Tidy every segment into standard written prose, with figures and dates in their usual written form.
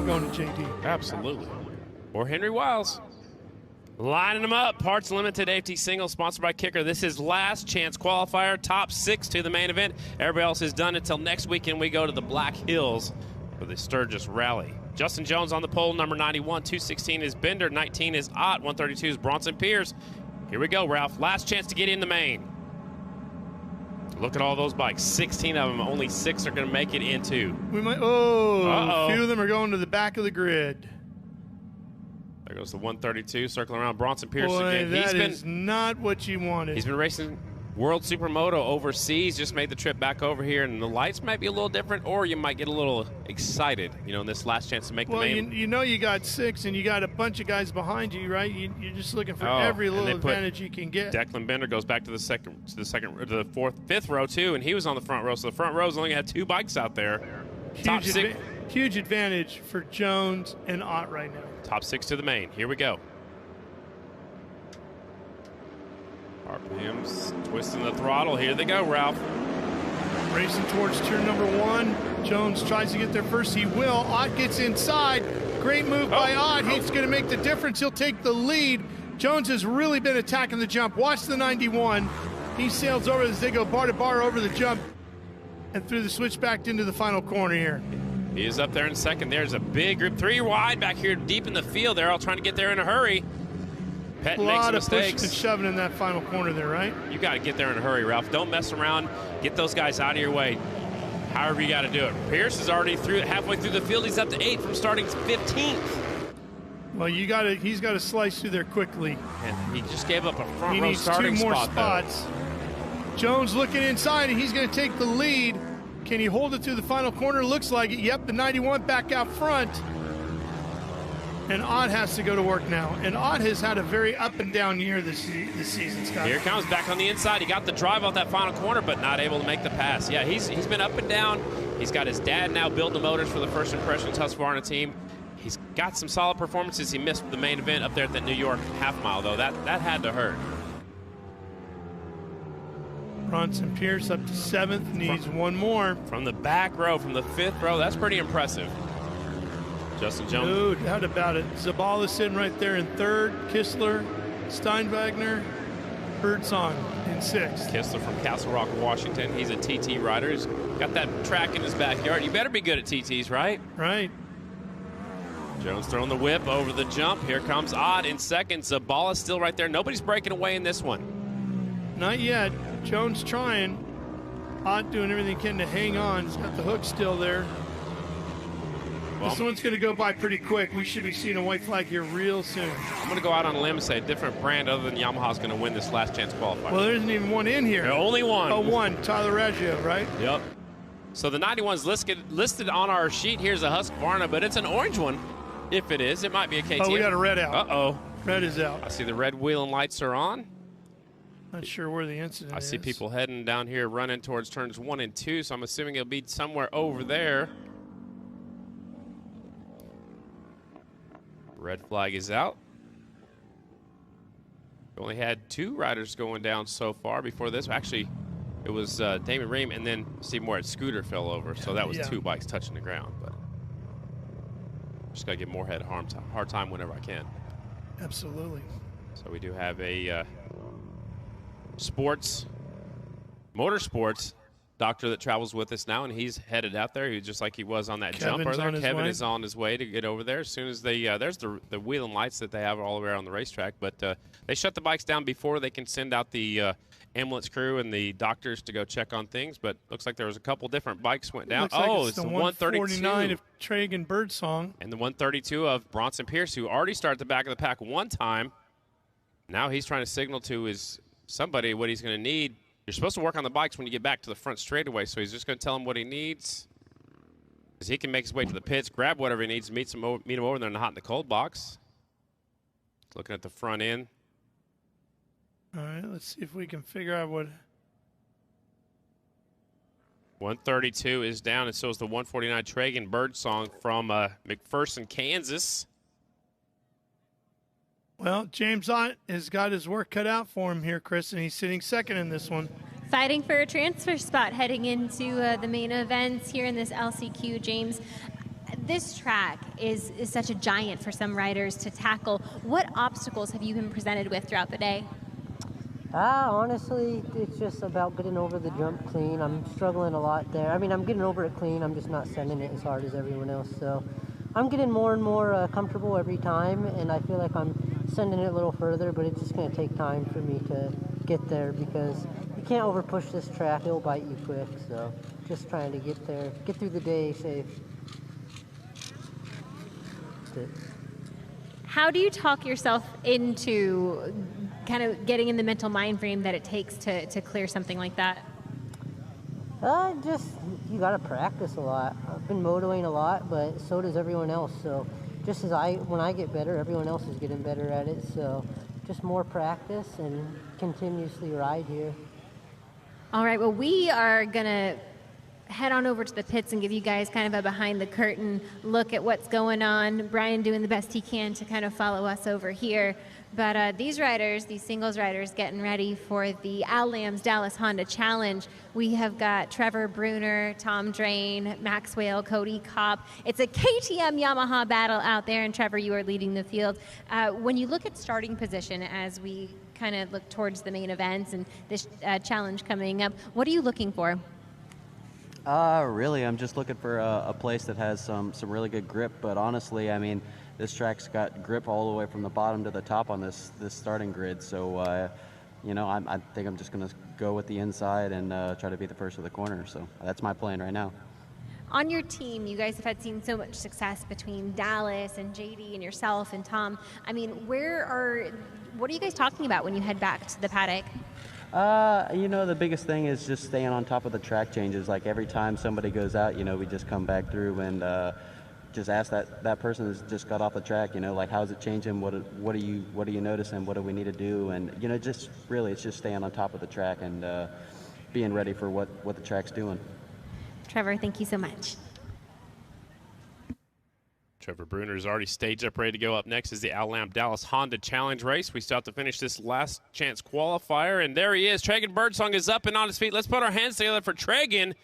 going to JD. Absolutely. Or Henry Wiles. Lining them up. Parts Limited AFT Single, sponsored by Kicker. This is last chance qualifier. Top 6 to the main event. Everybody else is done until next weekend. We go to the Black Hills for the Sturgis Rally. Justin Jones on the pole, number 91. 216 is Bender. 19 is Ott. 132 is Bronson Pierce. Here we go, Ralph. Last chance to get in the main. Look at all those bikes. 16 of them. Only 6 are going to make it into. We might. A few of them are going to the back of the grid. There goes the 132, circling around Bronson Pierce Boy, again. that is not what you wanted. He's been racing World Supermoto overseas, just made the trip back over here, and the lights might be a little different, or you might get a little excited, you know, in this last chance to make the main. You know you got 6, and you got a bunch of guys behind you, right? You're just looking for every little advantage you can get. Declan Bender goes back to the fifth row too, and he was on the front row, so the front row's only had 2 bikes out there. Huge advantage for Jones and Ott right now. Top 6 to the main. Here we go. RPM's twisting the throttle. Here they go, Ralph. Racing towards turn number 1. Jones tries to get there first. He will. Ott gets inside. Great move by Ott. He's going to make the difference. He'll take the lead. Jones has really been attacking the jump. Watch the 91. He sails over as they go bar to bar over the jump and through the switchback into the final corner here. He is up there in second. There's a big group, 3 wide back here deep in the field. They're all trying to get there in a hurry. Pettin makes some mistakes. A lot of pushing and shoving in that final corner there, right? You got to get there in a hurry, Ralph. Don't mess around. Get those guys out of your way. However you got to do it. Pierce is already halfway through the field. He's up to 8th from starting 15th. Well, he's got to slice through there quickly. And he just gave up a front row starting spot. He needs 2 more spots. Jones looking inside, and he's going to take the lead. Can he hold it through the final corner? Looks like it. Yep, the 91 back out front. And Ott has to go to work now. And Ott has had a very up and down year this season, Scott. Here comes back on the inside. He got the drive off that final corner, but not able to make the pass. Yeah, he's been up and down. He's got his dad now building the motors for the First Impressions Husqvarna team. He's got some solid performances. He missed the main event up there at the New York half mile, though. That had to hurt. Bronson Pierce up to 7th, needs 1 more. From the back row, from the 5th row, that's pretty impressive. Justin Jones. No doubt about it. Zabala sitting right there in 3rd. Kistler, Steinwagner, Birdsong in 6th. Kistler from Castle Rock, Washington. He's a TT rider. He's got that track in his backyard. You better be good at TTs, right? Right. Jones throwing the whip over the jump. Here comes Ott in 2nd. Zabala still right there. Nobody's breaking away in this one. Not yet. Jones trying. Ott doing everything he can to hang on. He's got the hook still there. Well, this one's going to go by pretty quick. We should be seeing a white flag here real soon. I'm going to go out on a limb and say a different brand other than Yamaha's going to win this last chance qualifier. Well, there isn't even one in here. Only one. Oh, one. Tyler Raggio, right? Yep. So the 91's listed on our sheet. Here's a Husqvarna, but it's an orange one. If it is, it might be a KTM. Oh, we got a red out. Uh-oh. Red is out. I see the red wheel and lights are on. Not sure where the incident is. I see people heading down here, running towards turns 1 and 2, so I'm assuming it'll be somewhere over there. Red flag is out. We only had 2 riders going down so far before this. Actually, it was Damon Ream and then Steve Morehead's scooter fell over, so that was 2 bikes touching the ground. But just got to give Morehead a hard time whenever I can. Absolutely. So we do have a motorsports doctor that travels with us now, and he's headed out there. He's just like he was on that jump earlier. Kevin is on his way to get over there. As soon as they there's the wheel and lights that they have all around the racetrack, but they shut the bikes down before they can send out the ambulance crew and the doctors to go check on things. But looks like there was a couple different bikes went down. It's the 132 of Traegan Birdsong and the 132 of Bronson Pierce, who already started the back of the pack one time. Now he's trying to signal to his somebody what he's going to need. You're supposed to work on the bikes when you get back to the front straightaway, so he's just going to tell him what he needs. Because he can make his way to the pits, grab whatever he needs, meet him over there in the hot and the cold box. Looking at the front end. All right, let's see if we can figure out what. 132 is down, and so is the 149 Traegan Birdsong from McPherson, Kansas. Well, James Ott has got his work cut out for him here, Chris, and he's sitting 2nd in this one. Fighting for a transfer spot heading into the main events here in this LCQ, James. This track is such a giant for some riders to tackle. What obstacles have you been presented with throughout the day? Honestly, it's just about getting over the jump clean. I'm struggling a lot there. I mean, I'm getting over it clean. I'm just not sending it as hard as everyone else. So I'm getting more and more comfortable every time, and I feel like I'm sending it a little further, but it's just going to take time for me to get there because you can't overpush this track. It'll bite you quick. So just trying to get there, get through the day safe. That's it. How do you talk yourself into kind of getting in the mental mind frame that it takes to clear something like that? You got to practice a lot. I've been motoing a lot, but so does everyone else. So just as when I get better, everyone else is getting better at it. So just more practice and continuously ride here. All right, well, we are going to head on over to the pits and give you guys kind of a behind the curtain look at what's going on. Brian doing the best he can to kind of follow us over here. But these riders, these singles riders, getting ready for the Al Lamb's Dallas Honda Challenge. We have got Trevor Bruner, Tom Drain, Maxwell, Cody Kopp. It's a KTM Yamaha battle out there, and Trevor, you are leading the field. When you look at starting position as we kind of look towards the main events and this challenge coming up, what are you looking for? Really, I'm just looking for a place that has some really good grip. But honestly, I mean, this track's got grip all the way from the bottom to the top on this starting grid. So, I think I'm just going to go with the inside and try to be the first of the corner. So that's my plan right now. On your team, you guys have seen so much success between Dallas and JD and yourself and Tom. I mean, what are you guys talking about when you head back to the paddock? The biggest thing is just staying on top of the track changes. Like every time somebody goes out, we just come back through and just ask that person who's just got off the track, like how's it changing? What are you noticing? What do we need to do? And just really, it's just staying on top of the track and being ready for what the track's doing. Trevor, thank you so much. Trevor Bruner is already staged up, ready to go. Up next is the Al Lamb Dallas Honda Challenge race. We still have to finish this last chance qualifier, and there he is. Tragan Birdsong is up and on his feet. Let's put our hands together for Tragan.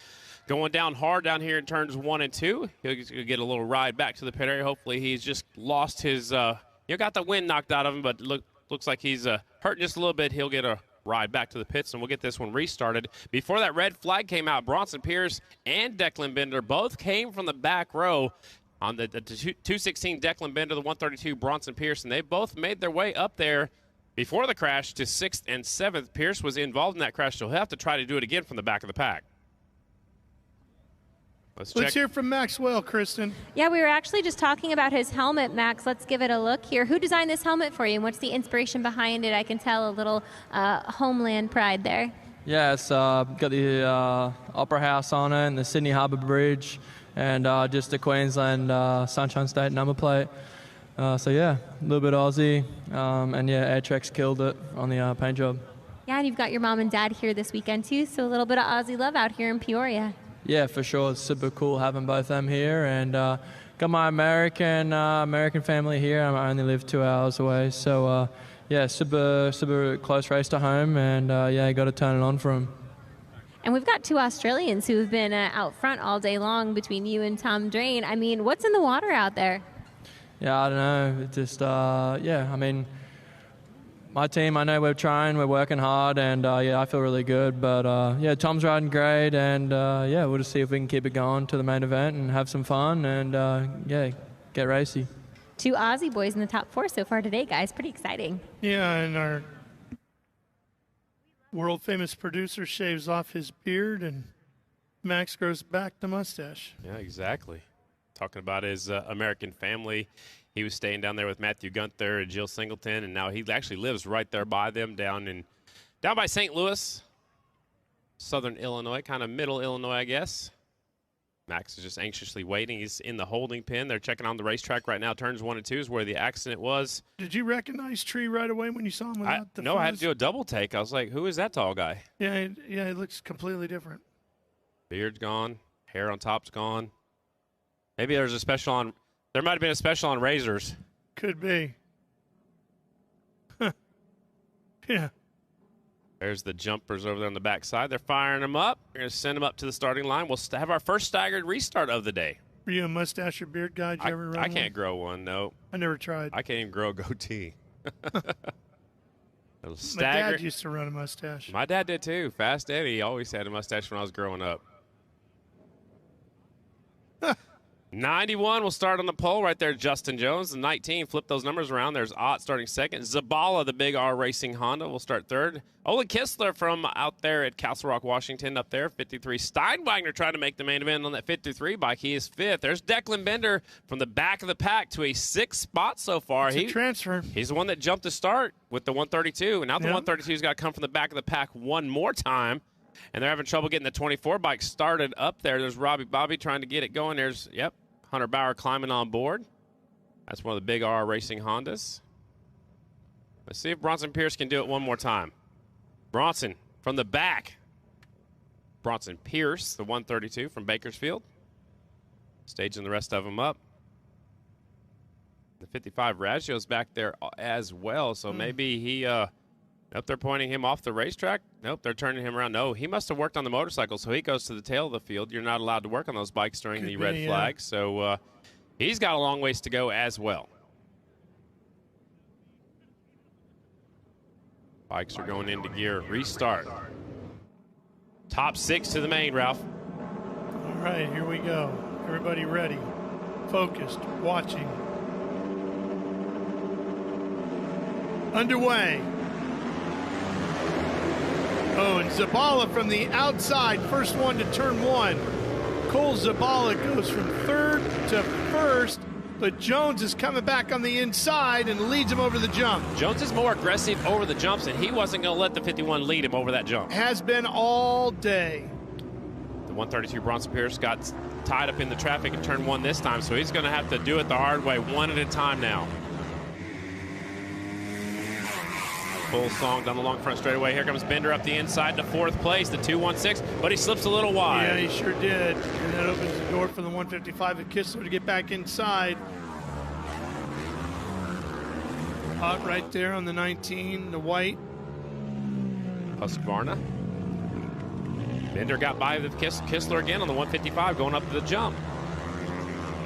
Going down hard down here in turns 1 and 2. He'll get a little ride back to the pit area. Hopefully he's just lost his, got the wind knocked out of him, but looks like he's hurt just a little bit. He'll get a ride back to the pits, and we'll get this one restarted. Before that red flag came out, Bronson Pierce and Declan Bender both came from the back row. On the 216 Declan Bender, the 132 Bronson Pierce, and they both made their way up there before the crash to 6th and 7th. Pierce was involved in that crash, so he'll have to try to do it again from the back of the pack. Let's hear from Maxwell, Kristen. Yeah, we were actually just talking about his helmet, Max. Let's give it a look here. Who designed this helmet for you, and what's the inspiration behind it? I can tell a little homeland pride there. Yeah, it's got the Opera House on it and the Sydney Harbour Bridge and just the Queensland Sunshine State number plate. So, yeah, a little bit Aussie. And, yeah, Airtrex killed it on the paint job. Yeah, and you've got your mom and dad here this weekend, too, so a little bit of Aussie love out here in Peoria. Yeah, for sure. It's super cool having both them here. And got my American family here. I only live 2 hours away. So, yeah, super close race to home. And, yeah, got to turn it on for them. And we've got 2 Australians who have been out front all day long between you and Tom Drain. I mean, what's in the water out there? Yeah, I don't know. It just, yeah, I mean, my team, I know we're trying, we're working hard, and, yeah, I feel really good. But, yeah, Tom's riding great, and, yeah, we'll just see if we can keep it going to the main event and have some fun and, yeah, get racy. 2 Aussie boys in the top 4 so far today, guys. Pretty exciting. Yeah, and our world-famous producer shaves off his beard, and Max grows back the mustache. Yeah, exactly. Talking about his American family. He was staying down there with Matthew Gunther and Jill Singleton, and now he actually lives right there by them down by St. Louis, southern Illinois, kind of middle Illinois, I guess. Max is just anxiously waiting. He's in the holding pen. They're checking on the racetrack right now. Turns 1 and 2 is where the accident was. Did you recognize Tree right away when you saw him without the No, fuzz? I had to do a double take. I was like, who is that tall guy? Yeah, he looks completely different. Beard's gone. Hair on top's gone. Maybe there's a special on – there might have been a special on razors. Could be. Huh. Yeah. There's the jumpers over there on the backside. They're firing them up. We're going to send them up to the starting line. We'll have our first staggered restart of the day. Were you a mustache or beard guy? Did you ever run I can't grow one, no. I never tried. I can't even grow a goatee. My dad used to run a mustache. My dad did too. Fast Eddie always had a mustache when I was growing up. 91 will start on the pole right there, Justin Jones. The 19, flip those numbers around. There's Ott starting second. Zabala, the big R Racing Honda, will start third. Olin Kistler from out there at Castle Rock, Washington, up there, 53. Steinwagner trying to make the main event on that 53 bike. He is fifth. There's Declan Bender from the back of the pack to a sixth spot so far. It's a transfer. He's the one that jumped to start with the 132, and now the 132's got to come from the back of the pack one more time. And they're having trouble getting the 24 bike started up there. There's Robbie Bobby trying to get it going. There's, Hunter Bauer climbing on board. That's one of the big R Racing Hondas. Let's see if Bronson Pierce can do it one more time. Bronson from the back. Bronson Pierce, the 132 from Bakersfield. Staging the rest of them up. The 55 Raggio's back there as well, so maybe he, nope, they're pointing him off the racetrack. Nope, they're turning him around. No, he must have worked on the motorcycle, so he goes to the tail of the field. You're not allowed to work on those bikes during the red flag, so he's got a long ways to go as well. Bikes are going into gear. Restart. Top six to the main, Ralph. All right, here we go. Everybody ready, focused, watching. Underway. Oh, and Zabala from the outside, first one to turn one. Cole Zabala goes from third to first, but Jones is coming back on the inside and leads him over the jump. Jones is more aggressive over the jumps, and he wasn't going to let the 51 lead him over that jump. Has been all day. The 132 Bronson Pierce got tied up in the traffic in turn one this time, so he's going to have to do it the hard way, one at a time now. Full song down the long front straightaway. Here comes Bender up the inside to fourth place, the 216, but he slips a little wide. Yeah, he sure did. And that opens the door for the 155 at Kistler to get back inside. Hot right there on the 19, the white. Husqvarna. Bender got by the Kistler again on the 155 going up to the jump.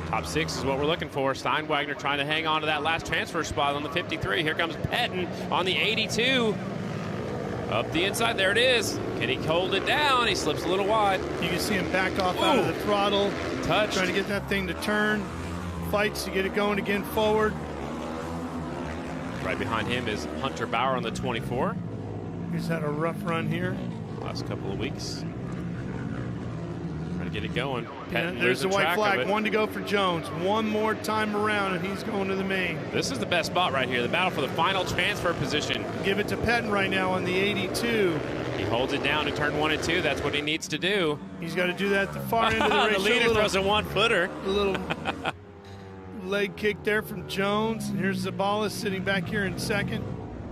Top six is what we're looking for. Steinwagner trying to hang on to that last transfer spot on the 53. Here comes Pettin on the 82. Up the inside, there it is. Can he hold it down? He slips a little wide. You can see him back off out of the throttle. Touch. Trying to get that thing to turn. Fights to get it going again forward. Right behind him is Hunter Bauer on the 24. He's had a rough run here. Last couple of weeks. Trying to get it going. Yeah, there's the white flag. One to go for Jones. One more time around, and he's going to the main. This is the best spot right here. The battle for the final transfer position. Give it to Pettin right now on the 82. He holds it down in turn 1 and 2. That's what he needs to do. He's got to do that at the far end of the race. The leader throws a one-footer. A little leg kick there from Jones. Here's Zabala sitting back here in second.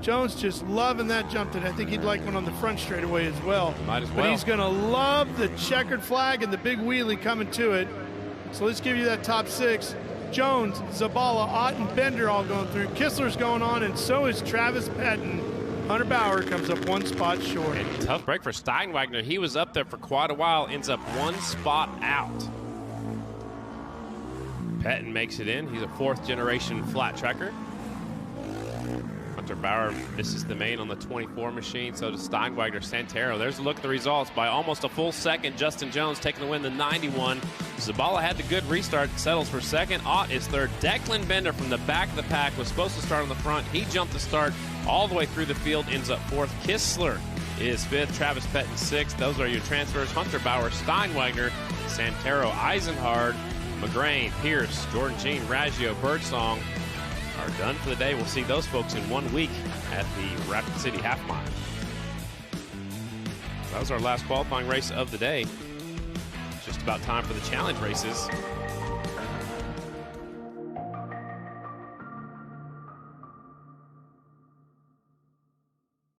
Jones just loving that jump today. I think he'd like one on the front straightaway as well. Might as well. But he's going to love the checkered flag and the big wheelie coming to it. So let's give you that top six. Jones, Zabala, Ott, and Bender all going through. Kistler's going on, and so is Travis Pettin. Hunter Bauer comes up one spot short. And tough break for Steinwagner. He was up there for quite a while, ends up one spot out. Pettin makes it in. He's a fourth-generation flat tracker. Hunter Bauer misses the main on the 24 machine, so does Steinwagner. Santero. There's a look at the results. By almost a full second, Justin Jones taking the win, the 91. Zabala had the good restart, settles for second. Ott is third. Declan Bender from the back of the pack was supposed to start on the front. He jumped the start all the way through the field, ends up fourth. Kistler is fifth. Travis Pettin sixth. Those are your transfers. Hunter Bauer, Steinwagner, Santero, Eisenhard, McGrain, Pierce, Jordan Jean, Raggio, Birdsong are done for the day. We'll see those folks in 1 week at the Rapid City Half Mile. That was our last qualifying race of the day. Just about time for the challenge races.